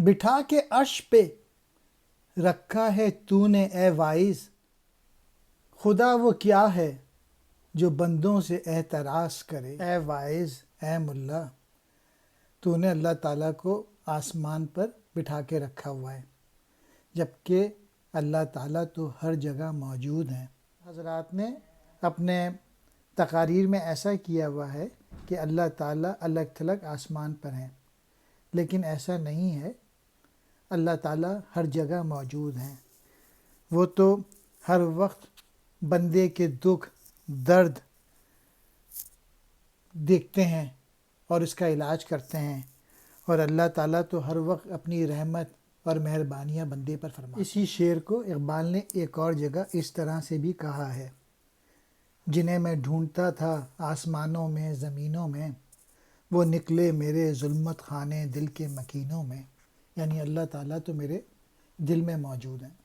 بٹھا کے عرش پہ رکھا ہے تو نے اے واعظ، خدا وہ کیا ہے جو بندوں سے اعتراض کرے۔ اے واعظ، اے ملا، تو نے اللہ تعالیٰ کو آسمان پر بٹھا کے رکھا ہوا ہے، جبکہ اللہ تعالیٰ تو ہر جگہ موجود ہیں۔ حضرات نے اپنے تقاریر میں ایسا کیا ہوا ہے کہ اللہ تعالیٰ الگ تھلگ آسمان پر ہیں، لیکن ایسا نہیں ہے۔ اللہ تعالیٰ ہر جگہ موجود ہیں۔ وہ تو ہر وقت بندے کے دکھ درد دیکھتے ہیں اور اس کا علاج کرتے ہیں، اور اللہ تعالیٰ تو ہر وقت اپنی رحمت اور مہربانیاں بندے پر فرماتے ہیں۔ اسی شعر کو اقبال نے ایک اور جگہ اس طرح سے بھی کہا ہے: جنہیں میں ڈھونڈتا تھا آسمانوں میں زمینوں میں، وہ نکلے میرے ظلمت خانے دل کے مکینوں میں۔ یعنی اللہ تعالیٰ تو میرے دل میں موجود ہیں۔